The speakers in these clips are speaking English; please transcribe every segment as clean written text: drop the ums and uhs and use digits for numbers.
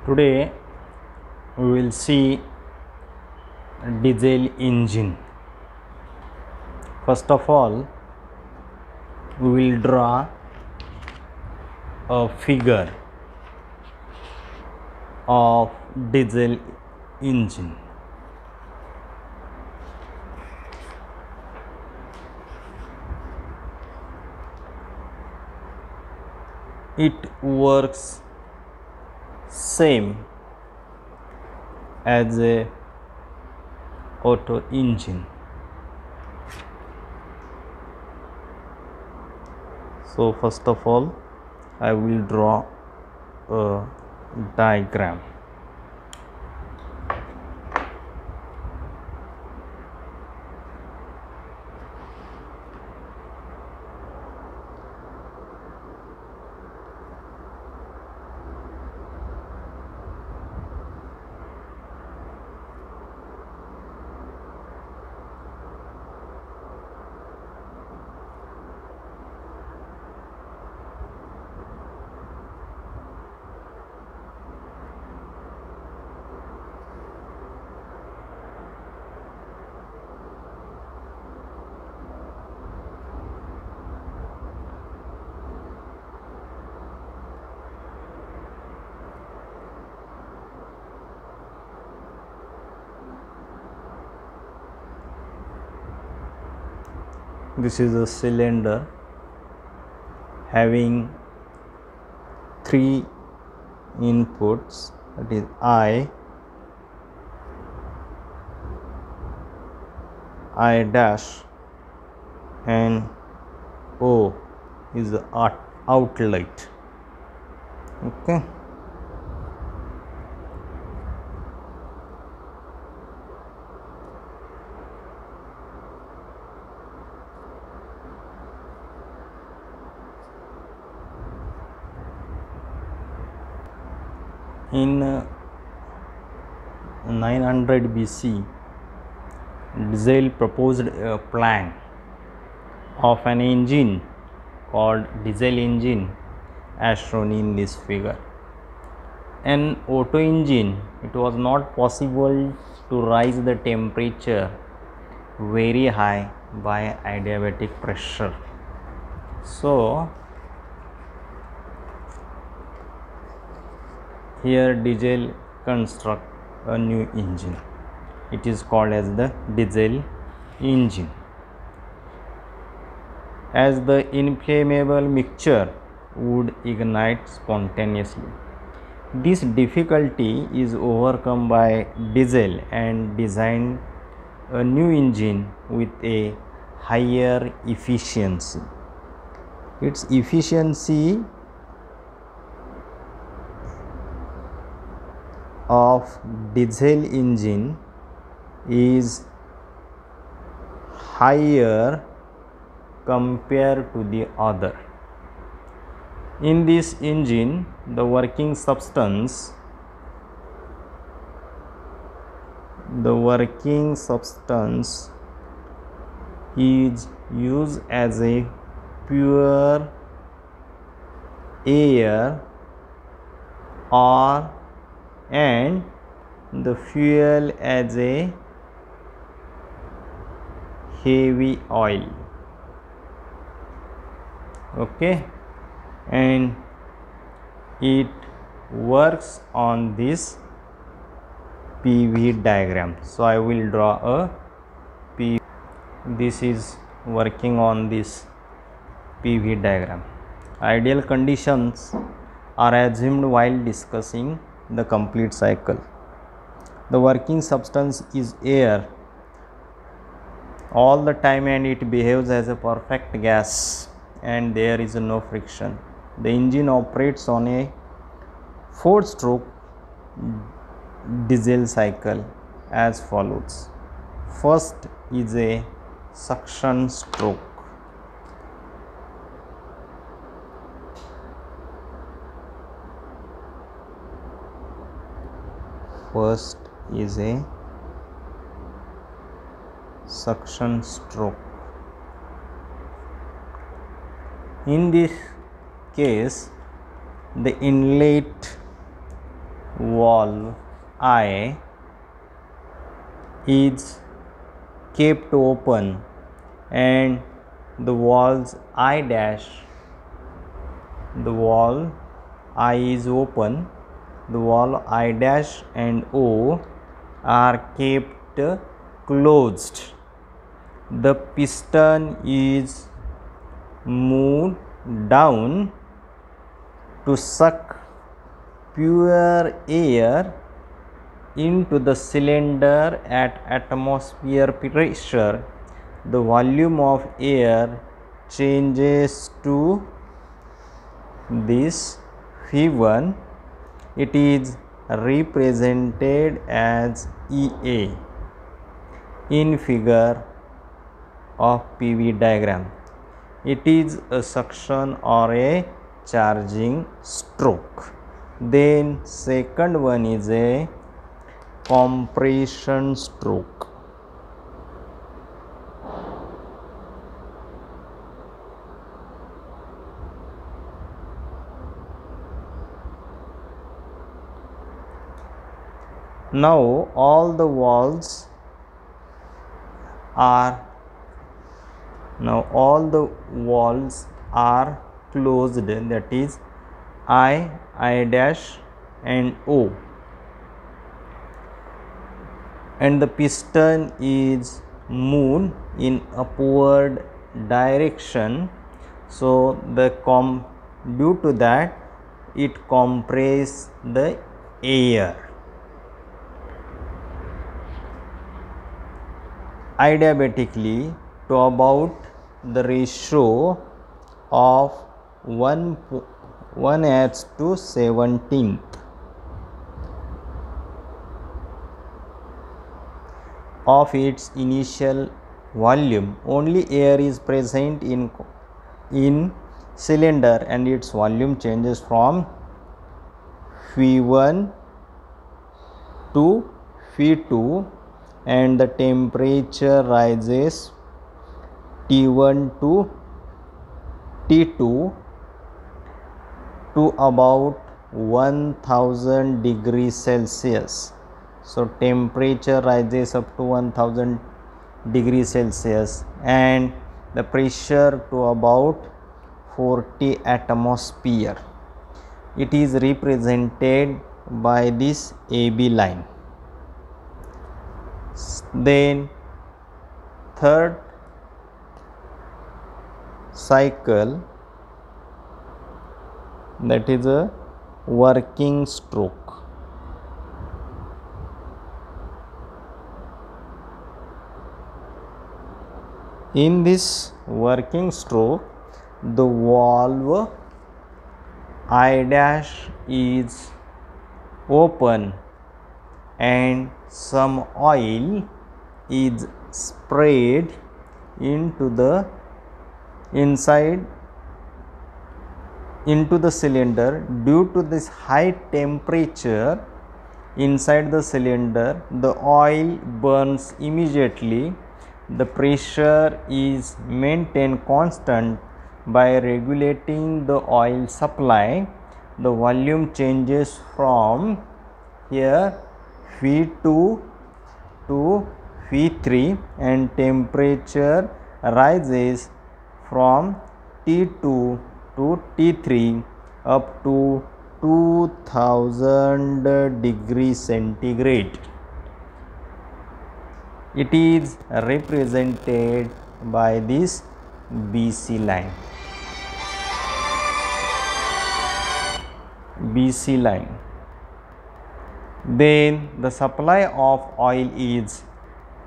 Today we will see diesel engine. First of all, we will draw a figure of diesel engine. It works same as a auto engine. So first of all, I will draw a diagram. This is a cylinder having three inputs, that is I dash, and O is the outlet. Okay. In 900 BC, Diesel proposed a plan of an engine called diesel engine as shown in this figure. An auto engine, it was not possible to rise the temperature very high by adiabatic pressure. So here Diesel construct a new engine. It is called as the diesel engine. As the inflammable mixture would ignite spontaneously. This difficulty is overcome by Diesel and designed a new engine with a higher efficiency. Its efficiency of diesel engine is higher compared to the other. In this engine, the working substance is used as a pure air and the fuel as a heavy oil. Okay, and it works on this PV diagram. So I will draw a PV. This is working on this PV diagram. Ideal conditions are assumed while discussing the complete cycle. The working substance is air all the time and it behaves as a perfect gas and there is no friction. The engine operates on a 4-stroke diesel cycle as follows. First is a suction stroke. First is a suction stroke. In this case, the inlet valve I is kept open and the valves I dash, the valve I is open, the valve I dash and O are kept closed. The piston is moved down to suck pure air into the cylinder at atmosphere pressure. The volume of air changes to this V1. It is represented as EA in figure of PV diagram. It is a suction or a charging stroke. Then second one is a compression stroke. Now all the valves are closed, that is I dash and O, and the piston is moved in upward direction. So due to that it compresses the air. Adiabatically to about the ratio of 1h to 17th of its initial volume. Only air is present in cylinder and its volume changes from V1 to V2 and the temperature rises T1 to T2 to about 1000 degrees Celsius. So temperature rises up to 1000 degrees Celsius and the pressure to about 40 atmosphere. It is represented by this AB line. Then third cycle, that is a working stroke. In this working stroke, the valve I dash is open and some oil is sprayed into the cylinder. Due to this high temperature inside the cylinder, the oil burns immediately. The pressure is maintained constant by regulating the oil supply. The volume changes from here V2 to V3 and temperature rises from T2 to T3 up to 2000 degrees centigrade. It is represented by this BC line. BC line. Then the supply of oil is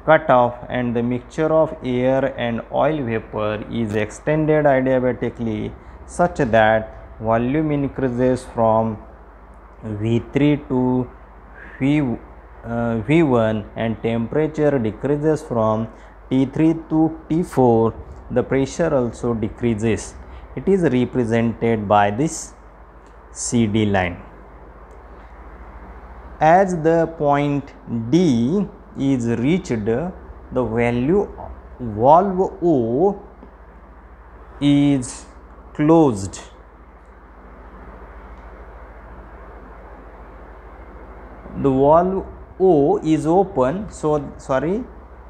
cut off and the mixture of air and oil vapor is extended adiabatically such that volume increases from V3 to V1 and temperature decreases from T3 to T4. The pressure also decreases. It is represented by this CD line. As the point D is reached, the valve O is closed the valve O is open, so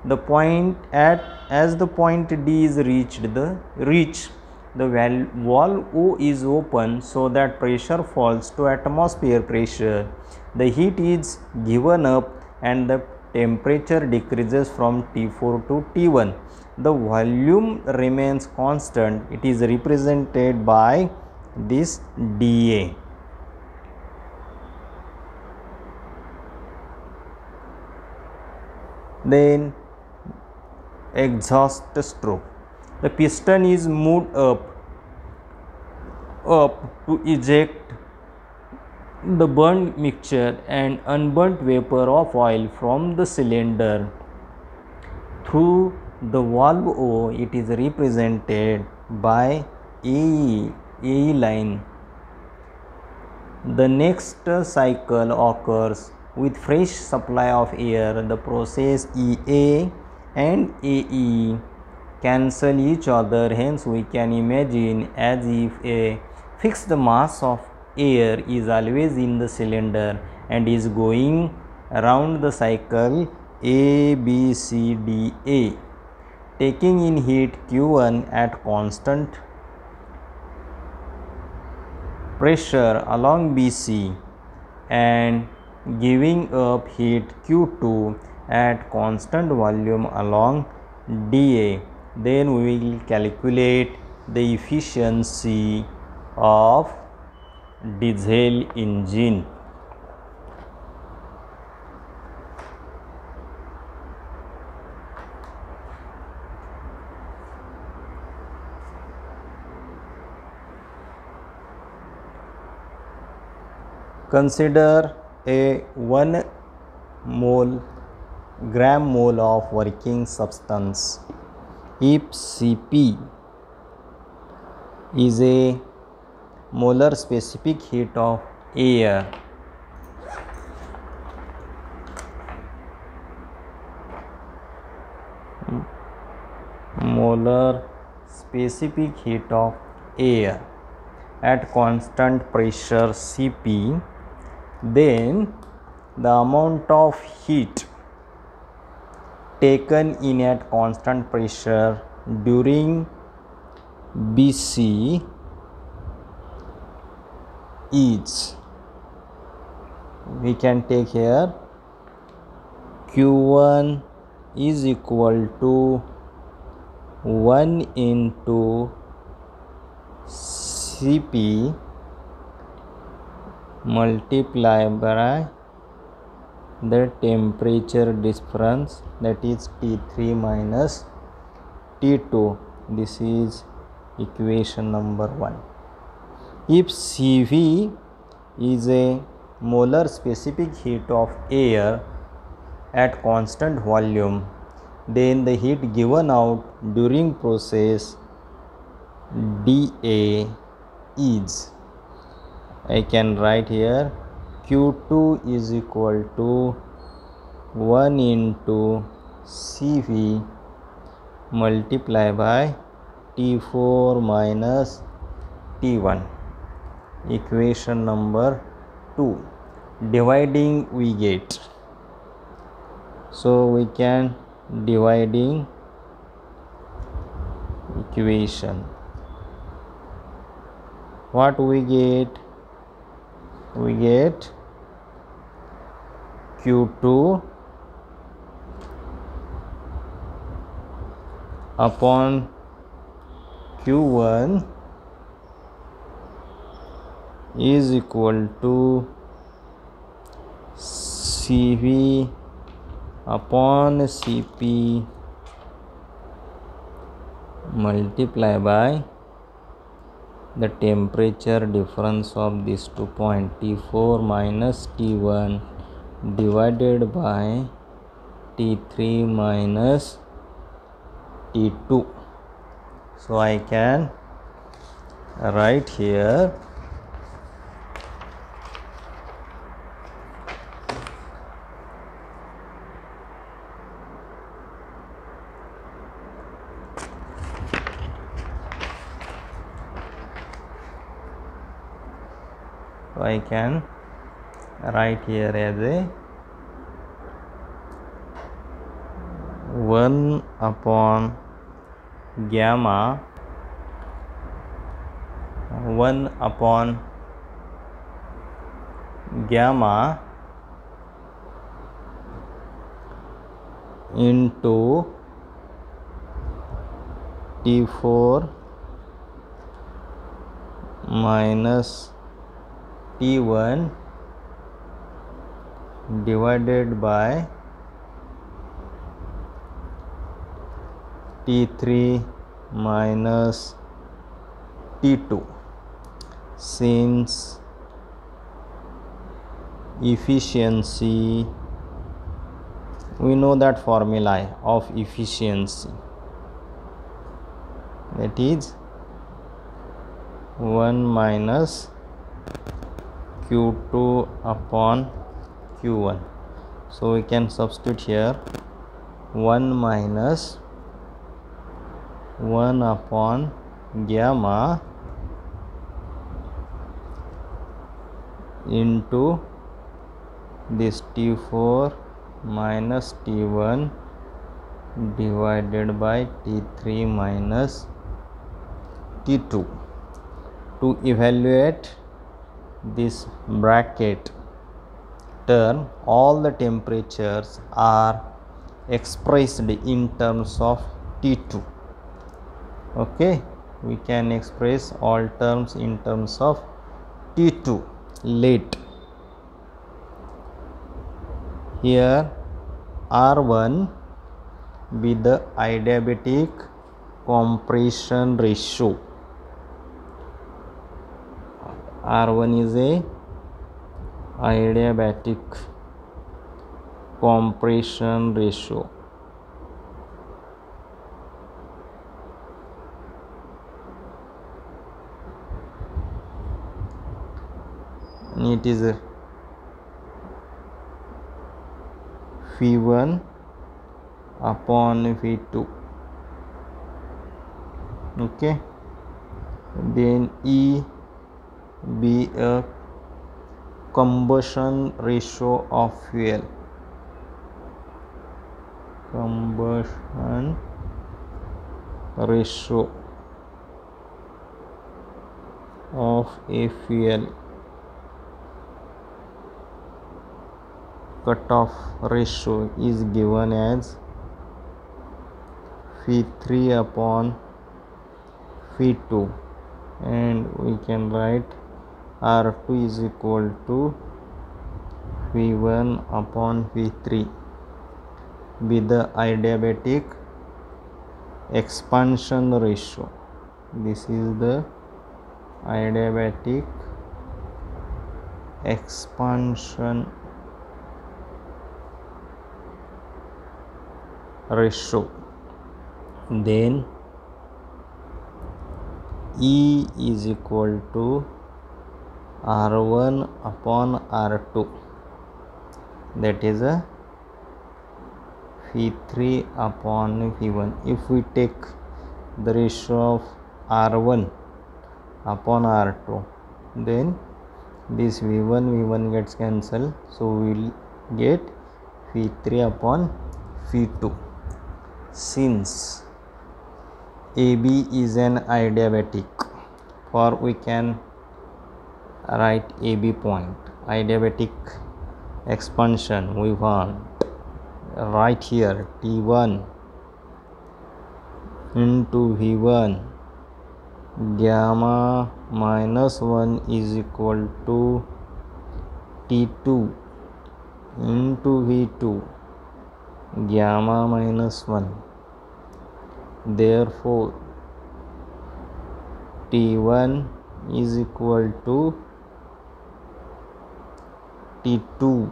the point at as the point D is reached the valve O is open, so that pressure falls to atmosphere pressure. The heat is given up and the temperature decreases from T4 to T1. The volume remains constant. It is represented by this dA. Then exhaust stroke. The piston is moved up to eject the burnt mixture and unburnt vapor of oil from the cylinder through the valve O. It is represented by AE line. The next cycle occurs with fresh supply of air. The process EA and AE cancel each other, hence we can imagine as if a fixed mass of air is always in the cylinder and is going around the cycle A, B, C, D, A, taking in heat Q1 at constant pressure along BC and giving up heat Q2 at constant volume along dA. Then we will calculate the efficiency of diesel engine. Consider a 1 gram mole of working substance. If Cp is a molar specific heat of air, molar specific heat of air at constant pressure Cp, then the amount of heat taken in at constant pressure during BC is, we can take here Q1 is equal to 1 into Cp multiplied by the temperature difference, that is T3 minus T2. This is equation number 1. If Cv is a molar specific heat of air at constant volume, then the heat given out during process dA is, I can write here Q2 is equal to 1 into Cv multiplied by T4 minus T1. Equation number 2. Dividing we get, so we can dividing equation. What we get? We get Q2 upon Q1 is equal to Cv upon Cp multiplied by the temperature difference of these 2 points, T4 minus T1 divided by T3 minus T2. So I can write here write here as a 1 upon gamma 1 upon gamma into T4 minus T1 divided by T3 minus T2. Since efficiency, we know that formula of efficiency, that is 1 minus Q2 upon Q1. So we can substitute here 1 minus 1 upon gamma into this T4 minus T1 divided by T3 minus T2. To evaluate this bracket term, all the temperatures are expressed in terms of T2. Okay, we can express all terms in terms of T2. Let here R1 be the adiabatic compression ratio. R1 is a adiabatic compression ratio. It is a V1 upon V2. Okay, then E be a combustion ratio of fuel. Combustion ratio of a fuel. Cutoff ratio is given as V3 upon V2, and we can write R2 is equal to V1 upon V3 with the adiabatic expansion ratio. This is the adiabatic expansion ratio. Then E is equal to R1 upon R2, that is a V3 upon V1. If we take the ratio of R1 upon R2, then this V1 gets cancelled, so we will get V3 upon V2. Since AB is an adiabatic, for we can write AB point, adiabatic expansion, we want right here T1 into V1 gamma minus 1 is equal to T2 into V2 gamma minus 1. Therefore T1 is equal to T2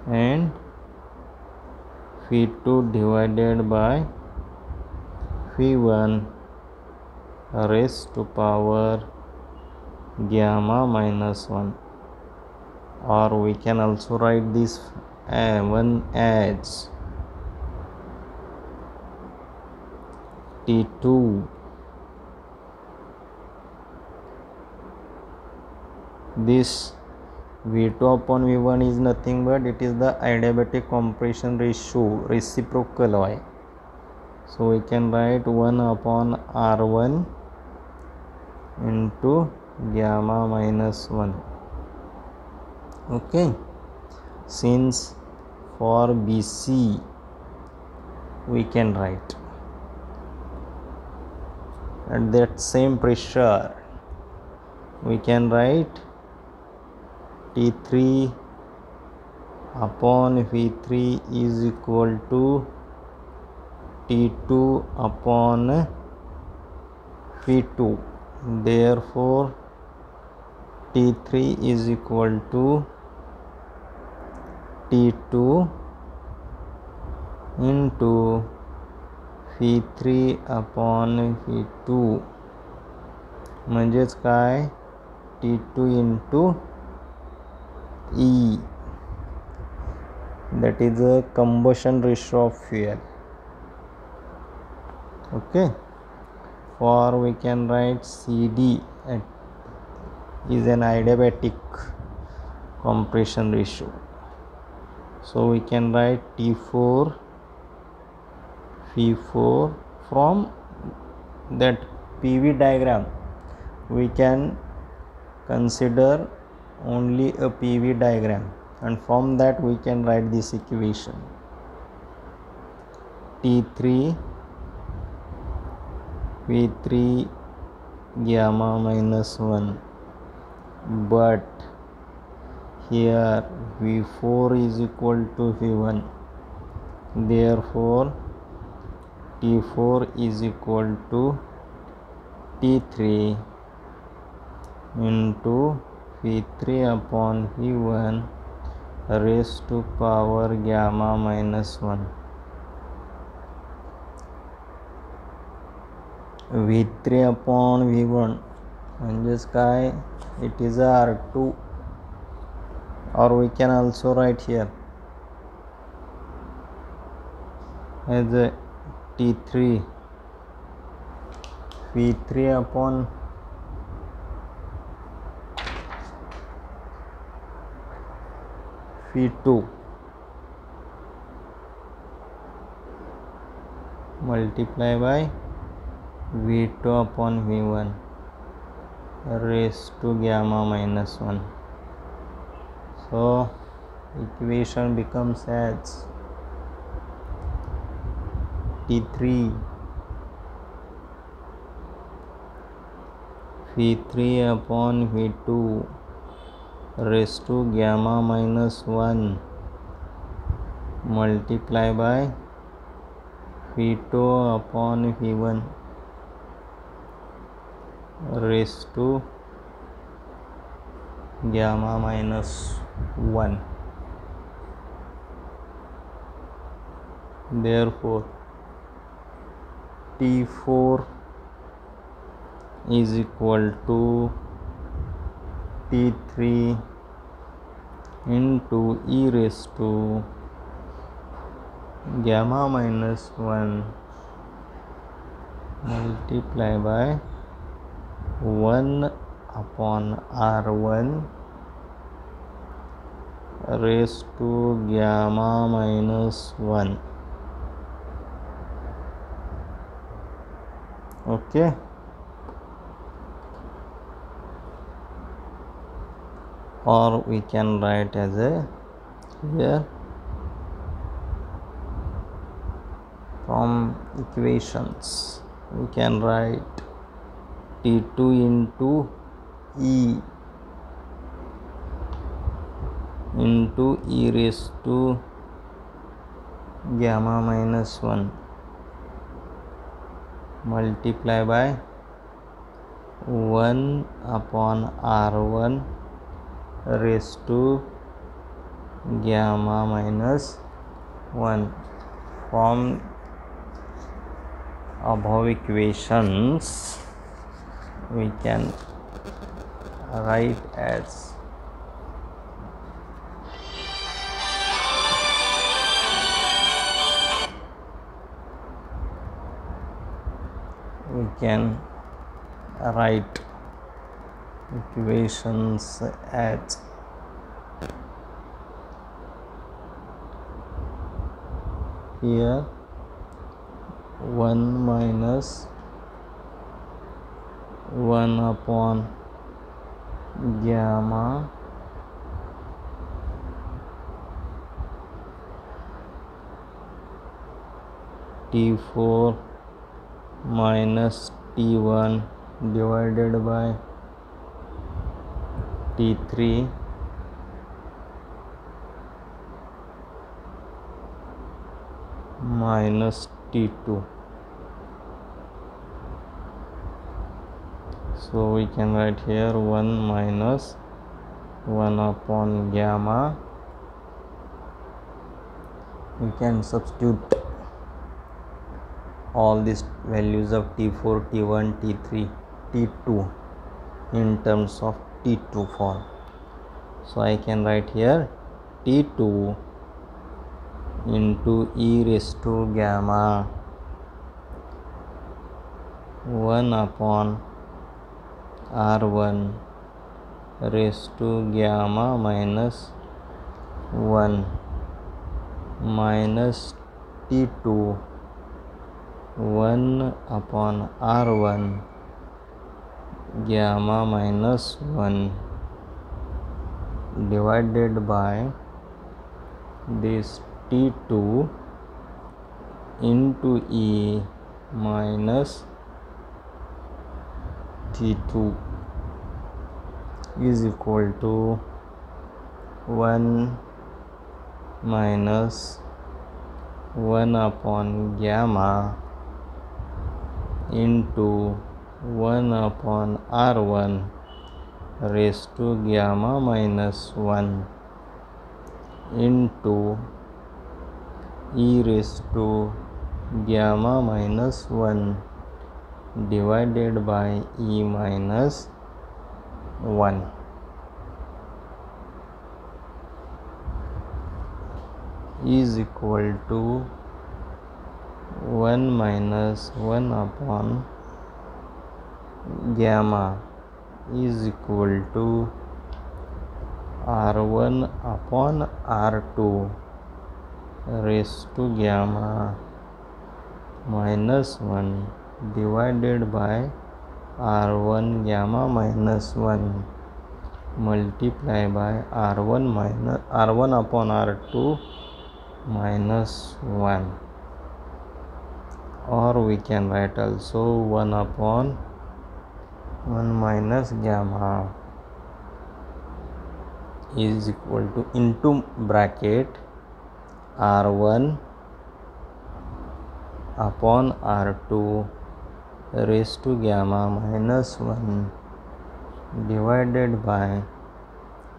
and V2 divided by V1 raised to power gamma minus 1, or we can also write this one as T2 this V2 upon V1 is nothing but it is the adiabatic compression ratio, reciprocal Y. So we can write 1 upon R1 into gamma minus 1. Okay, since for BC we can write at that same pressure, we can write T3 upon V3 is equal to T2 upon V2. Therefore T3 is equal to T2 into V3 upon V2 म्हणजेच काय T2 into E, that is a combustion ratio of fuel. Okay, or we can write CD is an adiabatic compression ratio. So we can write T4 V4. From that PV diagram we can consider only a PV diagram, and from that we can write this equation T3 V3 gamma minus 1, but here V4 is equal to V1, therefore T4 is equal to T3 into V3 upon V1 raised to power gamma minus 1. V3 upon V1 म्हणजेच काय, it is a R2, or we can also write here as a T3 V3 upon V2 multiply by V2 upon V1 raised to gamma minus 1. So equation becomes as T3 V3 upon V2 raised to gamma minus 1 multiply by V2 upon V1 raised to gamma minus 1. Therefore T4 is equal to T3 into E raised to gamma minus 1 multiply by 1 upon R1 raised to gamma minus 1. Okay, or we can write as a here from equations we can write T2 into E into E raised to gamma minus 1 multiply by 1 upon R1 raised to gamma minus 1. From above equations we can write as we can write equations as here 1 minus 1 upon gamma T4 minus T1 divided by T3 minus T2. So we can write here 1 minus 1 upon gamma. We can substitute all these values of T4, T1, T3, T2 in terms of T2 form. So I can write here T2 into e raised to gamma 1 upon R1 raised to gamma minus 1 minus T2 1 upon R1 gamma minus 1 divided by this T2 into E minus T2 is equal to 1 minus 1 upon gamma into 1 upon R1 raised to gamma minus 1 into e raised to gamma minus 1 divided by e minus 1 is equal to 1 minus 1 upon gamma is equal to R1 upon R2 raised to gamma minus 1 divided by R1 gamma minus 1 multiply by R1 upon R2 minus 1, or we can write also 1 upon 1 minus gamma is equal to into bracket R1 upon R2 raised to gamma minus 1 divided by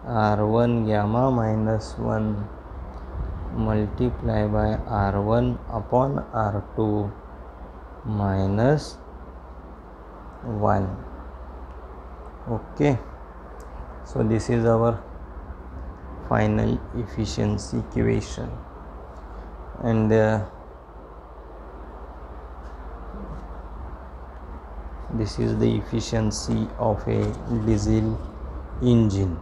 R1 gamma minus 1 multiply by R1 upon R2 minus 1. Okay, so this is our final efficiency equation, and this is the efficiency of a diesel engine.